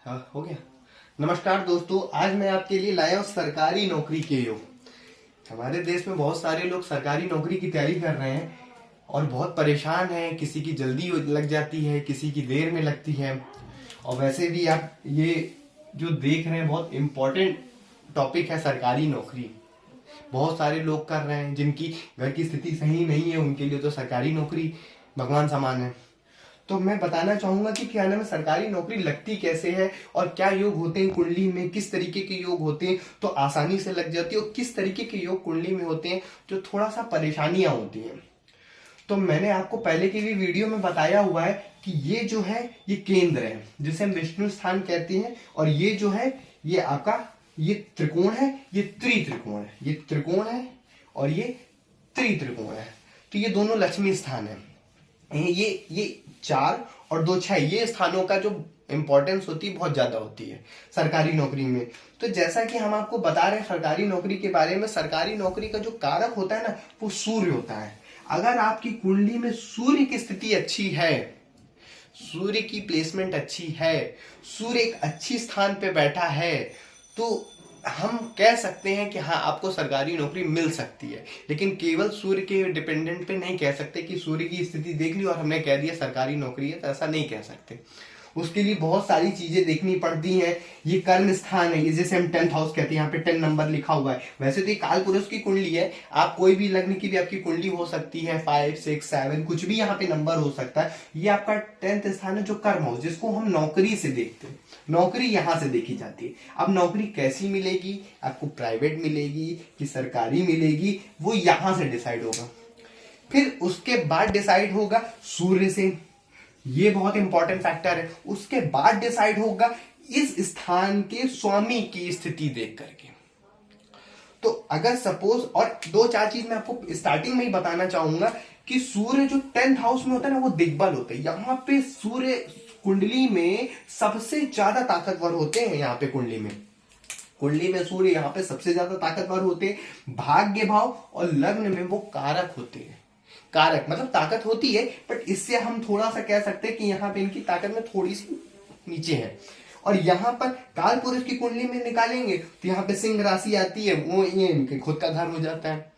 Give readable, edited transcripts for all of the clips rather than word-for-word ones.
हाँ, हो गया। नमस्कार दोस्तों, आज मैं आपके लिए लाया हूँ सरकारी नौकरी के योग। हमारे देश में बहुत सारे लोग सरकारी नौकरी की तैयारी कर रहे हैं और बहुत परेशान हैं। किसी की जल्दी लग जाती है, किसी की देर में लगती है। और वैसे भी आप ये जो देख रहे हैं, बहुत इम्पोर्टेंट टॉपिक है सरकारी नौकरी। बहुत सारे लोग कर रहे हैं जिनकी घर की स्थिति सही नहीं है, उनके लिए तो सरकारी नौकरी भगवान समान है। तो मैं बताना चाहूंगा कि क्या नाम है, सरकारी नौकरी लगती कैसे है और क्या योग होते हैं कुंडली में, किस तरीके के योग होते हैं तो आसानी से लग जाती है, और किस तरीके के योग कुंडली में होते हैं जो थोड़ा सा परेशानियां होती हैं। तो मैंने आपको पहले की भी वीडियो में बताया हुआ है कि ये जो है ये केंद्र है जिसे हम विष्णु स्थान कहते हैं, और ये जो है ये आपका ये त्रिकोण है, ये त्रित्रिकोण है, ये त्रिकोण है और ये त्रित्रिकोण है। तो ये दोनों लक्ष्मी स्थान है। ये 4 और 2 6 ये स्थानों का जो इंपॉर्टेंस होती है बहुत ज्यादा होती है सरकारी नौकरी में। तो जैसा कि हम आपको बता रहे हैं सरकारी नौकरी के बारे में, सरकारी नौकरी का जो कारक होता है ना, वो सूर्य होता है। अगर आपकी कुंडली में सूर्य की स्थिति अच्छी है, सूर्य की प्लेसमेंट अच्छी है, सूर्य एक अच्छी स्थान पे बैठा है, तो हम कह सकते हैं कि हाँ आपको सरकारी नौकरी मिल सकती है। लेकिन केवल सूर्य के डिपेंडेंट पे नहीं कह सकते कि सूर्य की स्थिति देख ली और हमने कह दिया सरकारी नौकरी है, तो ऐसा नहीं कह सकते। उसके लिए बहुत सारी चीजें देखनी पड़ती हैं। ये कर्म स्थान है, ये जैसे हम 10th हाउस कहते हैं, यहाँ पे 10 नंबर लिखा हुआ है। वैसे तो ये काल पुरुष की कुंडली है, आप कोई भी लग्न की भी आपकी कुंडली हो सकती है, 5 6 7 कुछ भी यहाँ पे नंबर हो सकता है। ये आपका 10th स्थान है जो कर्म हाउस, जिसको हम नौकरी से देखते हैं। नौकरी यहां से देखी जाती है। अब नौकरी कैसी मिलेगी, आपको प्राइवेट मिलेगी कि सरकारी मिलेगी, वो यहां से डिसाइड होगा। फिर उसके बाद डिसाइड होगा सूर्य से, ये बहुत इंपॉर्टेंट फैक्टर है। उसके बाद डिसाइड होगा इस स्थान के स्वामी की स्थिति देख करके। तो अगर सपोज, और 2 4 चीज मैं आपको स्टार्टिंग में ही बताना चाहूंगा कि सूर्य जो 10th हाउस में होता है ना, वो दिग्बल होता है। यहाँ पे सूर्य कुंडली में सबसे ज्यादा ताकतवर होते हैं। यहाँ पे कुंडली में सूर्य यहाँ पे सबसे ज्यादा ताकतवर होते हैं। भाग्य भाव और लग्न में वो कारक होते हैं। कारक मतलब ताकत होती है, बट इससे हम थोड़ा सा कह सकते हैं कि यहाँ पे इनकी ताकत में थोड़ी सी नीचे है। और यहाँ पर काल पुरुष की कुंडली में निकालेंगे तो यहाँ पे सिंह राशि आती है, वो ये इनके खुद का घर हो जाता है।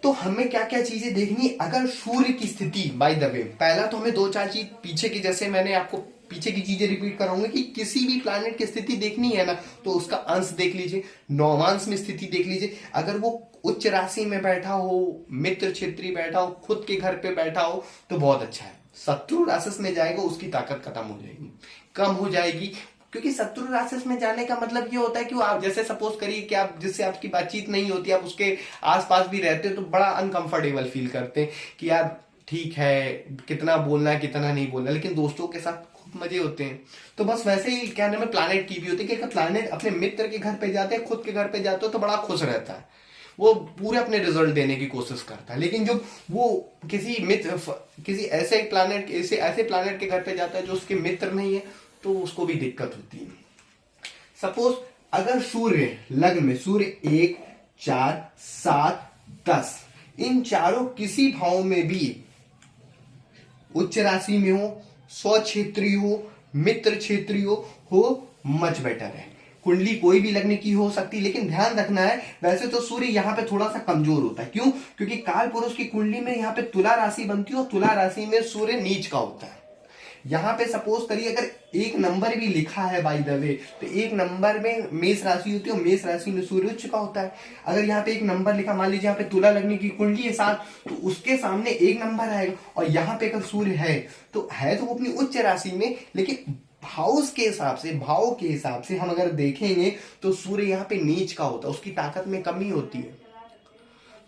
तो हमें क्या क्या चीजें देखनी है अगर सूर्य की स्थिति, बाय द वे पहला तो हमें 2 4 चीज पीछे की, जैसे मैंने आपको पीछे की चीजें रिपीट कराऊंगा कि किसी भी प्लैनेट की स्थिति देखनी है ना, तो उसका अंश देख लीजिए, नौमांश में स्थिति देख लीजिए। अगर वो उच्च राशि में बैठा हो, मित्र क्षेत्री बैठा हो, खुद के घर पे बैठा हो, तो बहुत अच्छा है। शत्रु राशि में जाएगा, उसकी ताकत खत्म हो जाएगी, कम हो जाएगी। क्योंकि शत्रु राशि में जाने का मतलब ये होता है कि वो आप जैसे सपोज करिए कि आप जिससे आपकी बातचीत नहीं होती, आप उसके आसपास भी रहते हो तो बड़ा अनकंफर्टेबल फील करते हैं कि यार ठीक है कितना बोलना है कितना नहीं बोलना, लेकिन दोस्तों के साथ खूब मजे होते हैं। तो बस वैसे ही क्या नाम है, प्लानेट की भी होती है कि अगर प्लानेट अपने मित्र के घर पे जाते हैं, खुद के घर पे जाते हो, तो बड़ा खुश रहता है, वो पूरे अपने रिजल्ट देने की कोशिश करता है। लेकिन जब वो किसी मित्र, किसी ऐसे प्लानेट, ऐसे प्लानेट के घर पे जाता है जो उसके मित्र नहीं है, तो उसको भी दिक्कत होती है। सपोज अगर सूर्य लग्न में, सूर्य 1 4 7 10, इन चारों किसी भाव में भी उच्च राशि में हो, स्व क्षेत्रीय हो, मित्र क्षेत्रीय हो, मच बेटर है। कुंडली कोई भी लग्न की हो सकती, लेकिन ध्यान रखना है वैसे तो सूर्य यहाँ पे थोड़ा सा कमजोर होता है। क्यों? क्योंकि काल पुरुष की कुंडली में यहाँ पे तुला राशि बनती है और तुला राशि में सूर्य नीच का होता है। यहाँ पे सपोज करिए अगर 1 नंबर भी लिखा है बाय द वे, तो 1 नंबर में मेष राशि होती है और मेष राशि में सूर्य उच्च का होता है। अगर यहाँ पे 1 नंबर लिखा, मान लीजिए यहाँ पे तुला लगने की कुंडली है 7, तो उसके सामने 1 नंबर आएगा। और यहाँ पे अगर सूर्य है तो वो अपनी उच्च राशि में, लेकिन हाउस के हिसाब से, भाव के हिसाब से हम अगर देखेंगे तो सूर्य यहाँ पे नीच का होता है, उसकी ताकत में कमी होती है।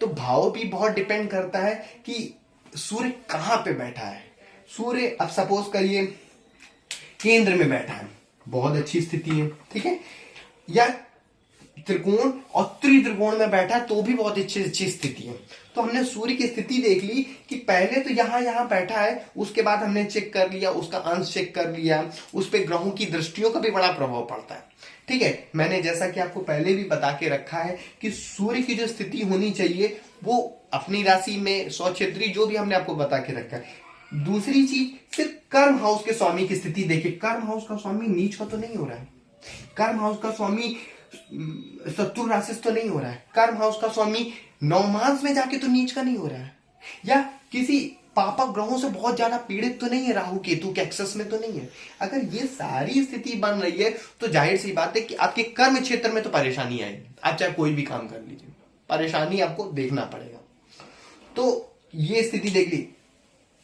तो भाव भी बहुत डिपेंड करता है कि सूर्य कहाँ पे बैठा है। सूर्य अब सपोज करिए केंद्र में बैठा है, बहुत अच्छी स्थिति है, ठीक है, या त्रिकोण और त्रित्रिकोण में बैठा है तो भी बहुत अच्छी स्थिति है। तो हमने सूर्य की स्थिति देख ली कि पहले तो यहां बैठा है, उसके बाद हमने चेक कर लिया, उसका अंश चेक कर लिया, उस पर ग्रहों की दृष्टियों का भी बड़ा प्रभाव पड़ता है। ठीक है, मैंने जैसा कि आपको पहले भी बता के रखा है कि सूर्य की जो स्थिति होनी चाहिए वो अपनी राशि में, 100 क्षेत्रीय जो भी हमने आपको बता के रखा है, दूसरी चीज सिर्फ कर्म हाउस के स्वामी की स्थिति देखिए, कर्म हाउस का स्वामी नीच का तो नहीं हो रहा है, कर्म हाउस का स्वामी शत्रु राशि तो नहीं हो रहा है, कर्म हाउस का स्वामी नवमांस में जाके तो नीच का नहीं हो रहा है, या किसी पापक ग्रहों से बहुत ज्यादा पीड़ित तो नहीं है, राहु केतु के एक्सेस में तो नहीं है। अगर ये सारी स्थिति बन रही है तो जाहिर सी बात है कि आपके कर्म क्षेत्र में तो परेशानी आएगी। आप चाहे कोई भी काम कर लीजिए, परेशानी आपको देखना पड़ेगा। तो ये स्थिति देख ली,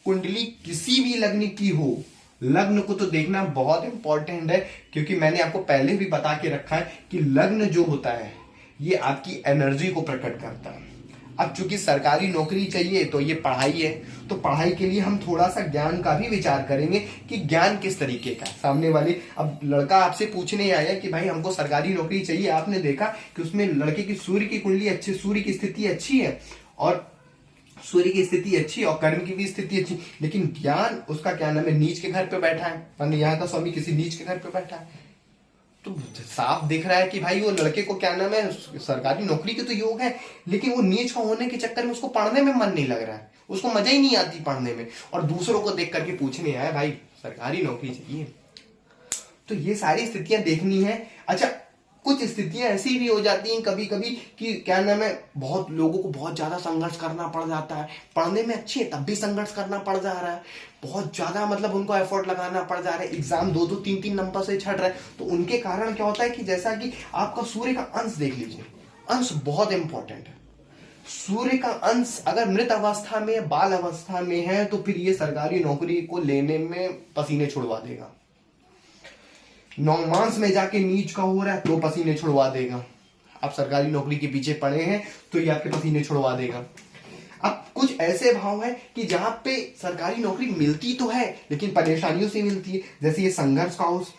कुंडली किसी भी लग्न की हो, लग्न को तो देखना बहुत इंपॉर्टेंट है, क्योंकि मैंने आपको पहले भी बता के रखा है कि लग्न जो होता है ये आपकी एनर्जी को प्रकट करता है। अब चूंकि सरकारी नौकरी चाहिए तो ये पढ़ाई है, तो पढ़ाई के लिए हम थोड़ा सा ज्ञान का भी विचार करेंगे कि ज्ञान किस तरीके का सामने वाले। अब लड़का आपसे पूछने आया कि भाई हमको सरकारी नौकरी चाहिए, आपने देखा कि उसमें लड़के की सूर्य की कुंडली अच्छी, सूर्य की स्थिति अच्छी है और सूर्य की स्थिति अच्छी और कर्म की भी स्थिति अच्छी, लेकिन ज्ञान उसका क्या नाम है नीच के घर पे बैठा है, माने यहाँ का स्वामी किसी नीच के घर पे बैठा है। तो साफ दिख रहा है कि भाई वो लड़के को क्या नाम है सरकारी नौकरी के तो योग है, लेकिन वो नीच का होने के चक्कर में उसको पढ़ने में मन नहीं लग रहा है, उसको मजा ही नहीं आती पढ़ने में, और दूसरों को देख करके पूछने आया भाई सरकारी नौकरी चाहिए। तो ये सारी स्थितियां देखनी है। अच्छा, कुछ स्थितियां ऐसी भी हो जाती हैं कभी कभी कि क्या नाम है बहुत लोगों को बहुत ज्यादा संघर्ष करना पड़ जाता है, पढ़ने में अच्छे है तब भी संघर्ष करना पड़ जा रहा है, बहुत ज्यादा मतलब उनको एफर्ट लगाना पड़ जा रहा है, एग्जाम 2-2 3-3 नंबर से छट रहा है। तो उनके कारण क्या होता है कि जैसा कि आपका सूर्य का अंश देख लीजिए, अंश बहुत इंपॉर्टेंट है। सूर्य का अंश अगर मृत अवस्था में बाल अवस्था में है तो फिर ये सरकारी नौकरी को लेने में पसीने छुड़वा देगा। नवमांस में जाके नीच का हो रहा है तो पसीने छुड़वा देगा। आप सरकारी नौकरी के पीछे पड़े हैं तो ये आपके पसीने छुड़वा देगा। अब कुछ ऐसे भाव है कि जहां पे सरकारी नौकरी मिलती तो है लेकिन परेशानियों से मिलती है, जैसे ये संघर्ष का हाउस।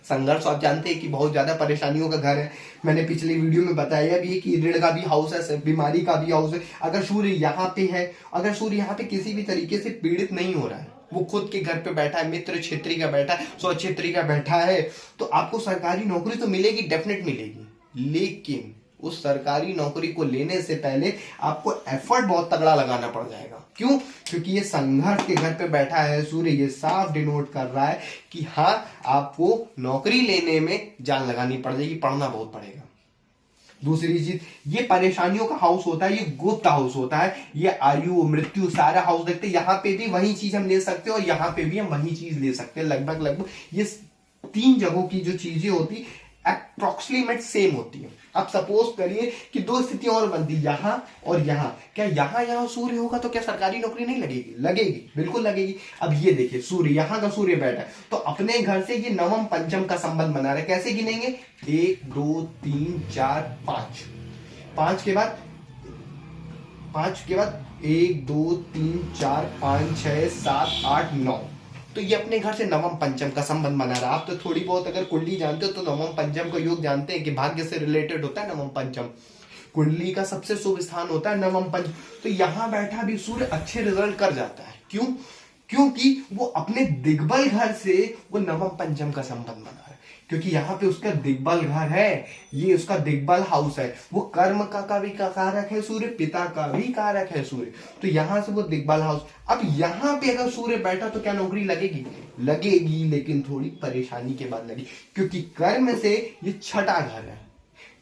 संघर्ष आप जानते हैं कि बहुत ज्यादा परेशानियों का घर है, मैंने पिछले वीडियो में बताया भी है कि ऋण का भी हाउस है, बीमारी का भी हाउस है। अगर सूर्य यहाँ पे है, अगर सूर्य यहाँ पे किसी भी तरीके से पीड़ित नहीं हो रहा है, वो खुद के घर पे बैठा है, मित्र क्षेत्री का बैठा है, स्व क्षेत्री का बैठा है, तो आपको सरकारी नौकरी तो मिलेगी, डेफिनेट मिलेगी, लेकिन उस सरकारी नौकरी को लेने से पहले आपको एफर्ट बहुत तगड़ा लगाना पड़ जाएगा। क्यों? क्योंकि ये संघर्ष के घर पे बैठा है सूर्य, ये साफ डिनोट कर रहा है कि हाँ आपको नौकरी लेने में जान लगानी पड़ जाएगी, पढ़ना बहुत पड़ेगा। दूसरी चीज, ये परेशानियों का हाउस होता है, ये गुप्त हाउस होता है, ये आयु मृत्यु सारा हाउस देखते हैं। यहाँ पे भी वही चीज हम ले सकते हैं और यहाँ पे भी हम वही चीज ले सकते हैं। लगभग ये 3 जगहों की जो चीजें होती अप्रोक्सीमेट सेम होती है। अब सपोज करिए कि 2 स्थितियां और बनती, यहां और यहां, क्या यहां सूर्य होगा तो क्या सरकारी नौकरी नहीं लगेगी? लगेगी, बिल्कुल लगेगी। अब ये देखिए सूर्य, यहां का सूर्य बैठा है तो अपने घर से ये नवम पंचम का संबंध बना रहा है। कैसे गिनेंगे? 1 2 3 4 5, 5 के बाद 1 2 3 4 5 6 7 8 9, तो ये अपने घर से नवम पंचम का संबंध बना रहा है। आप तो थोड़ी बहुत अगर कुंडली जानते हो तो नवम पंचम का योग जानते हैं कि भाग्य से रिलेटेड होता है नवम पंचम, कुंडली का सबसे शुभ स्थान होता है नवम पंचम। तो यहां बैठा भी सूर्य अच्छे रिजल्ट कर जाता है। क्यों? क्योंकि वो अपने दिग्बल घर से वो नवम पंचम का संबंध बना रहा है, क्योंकि यहाँ पे उसका दिग्बल घर है, ये उसका दिग्बल हाउस है। वो कर्म का भी कारक है सूर्य, पिता का भी कारक है सूर्य, तो यहां से वो दिग्बल हाउस। अब यहाँ पे अगर सूर्य बैठा तो क्या नौकरी लगेगी? लगेगी, लेकिन थोड़ी परेशानी के बाद लगेगी, क्योंकि कर्म से ये छठा घर है।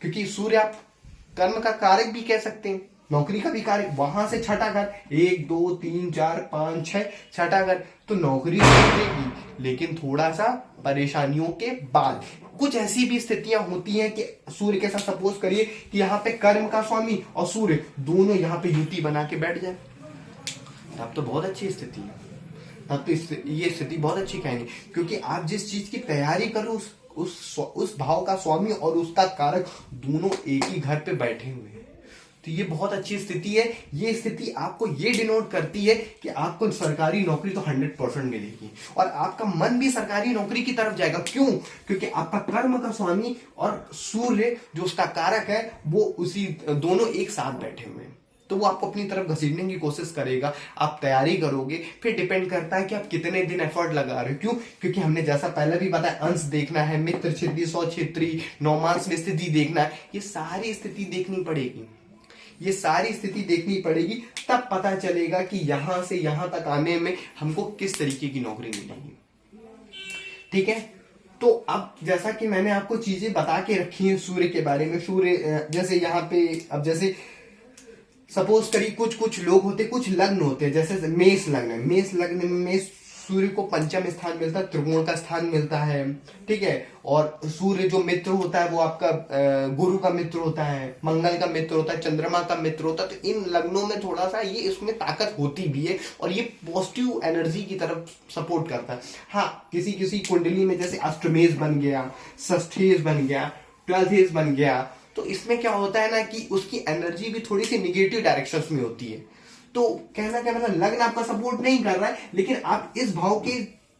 क्योंकि सूर्य आप कर्म का कारक भी कह सकते हैं, नौकरी का भी कारक, वहां से छठा घर, 1 2 3 4 5 6 छठा घर, तो नौकरी मिलेगी लेकिन थोड़ा सा परेशानियों के बाद। कुछ ऐसी भी स्थितियां होती हैं कि सूर्य के साथ सपोज करिए कि यहाँ पे कर्म का स्वामी और सूर्य दोनों यहाँ पे युति बना के बैठ जाए, तब तो बहुत अच्छी स्थिति है, तब तो ये स्थिति बहुत अच्छी कहेंगे, क्योंकि आप जिस चीज की तैयारी करो उस भाव का स्वामी और उसका कारक दोनों एक ही घर पे बैठे हुए हैं, तो ये बहुत अच्छी स्थिति है। ये स्थिति आपको ये डिनोट करती है कि आपको सरकारी नौकरी तो 100% मिलेगी और आपका मन भी सरकारी नौकरी की तरफ जाएगा। क्यों? क्योंकि आपका कर्म का स्वामी और सूर्य जो उसका कारक है वो उसी दोनों एक साथ बैठे हुए हैं, तो वो आपको अपनी तरफ घसीटने की कोशिश करेगा। आप तैयारी करोगे, फिर डिपेंड करता है कि आप कितने दिन एफर्ट लगा रहे हो। क्यों? क्योंकि हमने जैसा पहले भी बताया, अंश देखना है, मित्र क्षेत्री, स्व क्षेत्री, नवमांस में स्थिति देखना है, ये सारी स्थिति देखनी पड़ेगी। ये सारी स्थिति देखनी पड़ेगी, तब पता चलेगा कि यहां से यहां तक आने में हमको किस तरीके की नौकरी मिलेगी। ठीक है, तो अब जैसा कि मैंने आपको चीजें बता के रखी हैं सूर्य के बारे में, सूर्य जैसे यहाँ पे अब जैसे सपोज करिए कुछ लोग होते, कुछ लग्न होते हैं, जैसे मेष लग्न है, मेष लग्न में सूर्य को पंचम स्थान मिलता है, त्रिकोण का स्थान मिलता है। ठीक है, और सूर्य जो मित्र होता है वो आपका गुरु का मित्र होता है, मंगल का मित्र होता है, चंद्रमा का मित्र होता है। तो इन लग्नों में थोड़ा सा ये इसमें ताकत होती भी है और ये पॉजिटिव एनर्जी की तरफ सपोर्ट करता है। हाँ, किसी किसी कुंडली में जैसे अष्टमेश बन गया, षष्ठेश बन गया, ट्वेल्थेश बन गया, तो इसमें क्या होता है ना कि उसकी एनर्जी भी थोड़ी सी निगेटिव डायरेक्शन में होती है। तो कहना क्या मतलब लग्न आपका सपोर्ट नहीं कर रहा है, लेकिन आप इस भाव की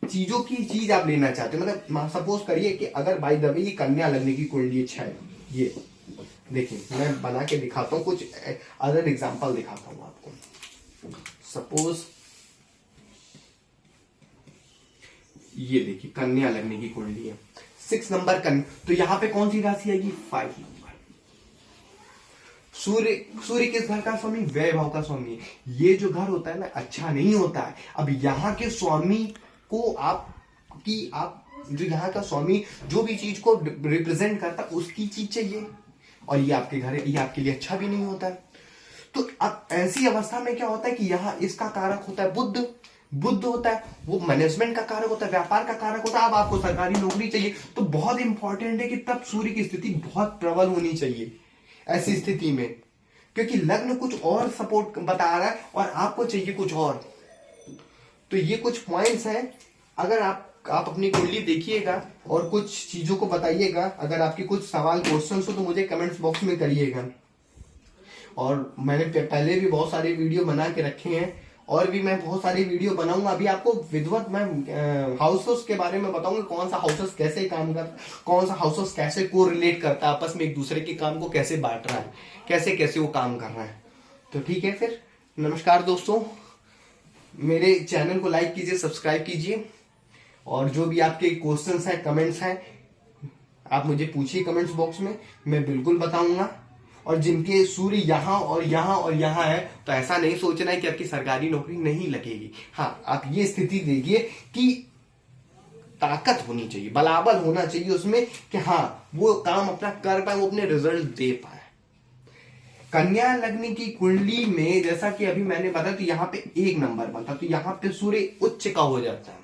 चीजों की चीज आप लेना चाहते हो। मतलब सपोज करिए कि अगर बाय द वे ये कन्या लग्न की कुंडली अच्छा है, ये देखिए मैं बना के दिखाता हूँ, कुछ अदर एग्जांपल दिखाता हूँ आपको। सपोज ये देखिए कन्या लग्न की कुंडली है, 6 नंबर कन्या, तो यहां पे कौन सी राशि आएगी? 5 नंबर। सूर्य किस घर का स्वामी? व्यय भाव का स्वामी है। ये जो घर होता है ना अच्छा नहीं होता है। अब यहाँ के स्वामी को आप जो यहाँ का स्वामी जो भी चीज को रिप्रेजेंट करता है उसकी चीज चाहिए, और ये आपके घर ये आपके लिए अच्छा भी नहीं होता है। तो अब ऐसी अवस्था में क्या होता है कि यहाँ इसका कारक होता है बुध होता है, वो मैनेजमेंट का कारक होता है, व्यापार का कारक होता है। अब आपको सरकारी नौकरी चाहिए तो बहुत इंपॉर्टेंट है कि तब सूर्य की स्थिति बहुत प्रबल होनी चाहिए ऐसी स्थिति में, क्योंकि लग्न कुछ और सपोर्ट बता रहा है और आपको चाहिए कुछ और। तो ये कुछ पॉइंट्स हैं, अगर आप अपनी कुंडली देखिएगा और कुछ चीजों को बताइएगा। अगर आपके कुछ सवाल क्वेश्चंस हो तो मुझे कमेंट्स बॉक्स में करिएगा। और मैंने पहले भी बहुत सारे वीडियो बना के रखे हैं और भी मैं बहुत सारी वीडियो बनाऊंगा। अभी आपको विधिवत मैं हाउसेस के बारे में बताऊंगा, कौन सा हाउसेस कैसे काम करता, कौन सा हाउसेस कैसे को रिलेट करता है, आपस में एक दूसरे के काम को कैसे बांट रहा है, कैसे कैसे वो काम कर रहा है। तो ठीक है, फिर नमस्कार दोस्तों, मेरे चैनल को लाइक कीजिए, सब्सक्राइब कीजिए, और जो भी आपके क्वेश्चंस हैं, कमेंट्स हैं, आप मुझे पूछिए कमेंट्स बॉक्स में, मैं बिल्कुल बताऊंगा। और जिनके सूर्य यहाँ और यहाँ और यहाँ है तो ऐसा नहीं सोचना है कि आपकी सरकारी नौकरी नहीं लगेगी। हाँ, आप ये स्थिति देखिए कि ताकत होनी चाहिए, बलाबल होना चाहिए उसमें कि हाँ वो काम अपना कर पाए, वो अपने रिजल्ट दे पाए। कन्या लग्न की कुंडली में जैसा कि अभी मैंने बताया, तो यहाँ पे 1 नंबर बनता, तो यहाँ पे सूर्य उच्च का हो जाता है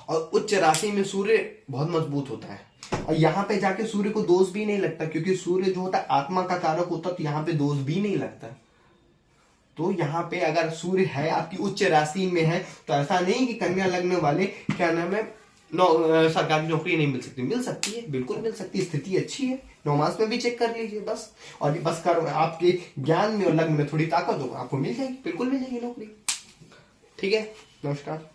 और उच्च राशि में सूर्य बहुत मजबूत होता है। और यहाँ पे जाके सूर्य को दोष भी नहीं लगता, क्योंकि सूर्य जो होता है आत्मा का कारक होता है, तो यहाँ पे दोष भी नहीं लगता। तो यहाँ पे अगर सूर्य है आपकी उच्च राशि में है तो ऐसा नहीं कि कन्या लग्न वाले क्या नाम है सरकारी नौकरी नहीं मिल सकती, मिल सकती है, बिल्कुल मिल सकती है, स्थिति अच्छी है। 9 मास में भी चेक कर लीजिए बस, और बस आपके ज्ञान में और लग्न में थोड़ी ताकत होगा, आपको मिल जाएगी, बिल्कुल मिल जाएगी नौकरी। ठीक है, नमस्कार।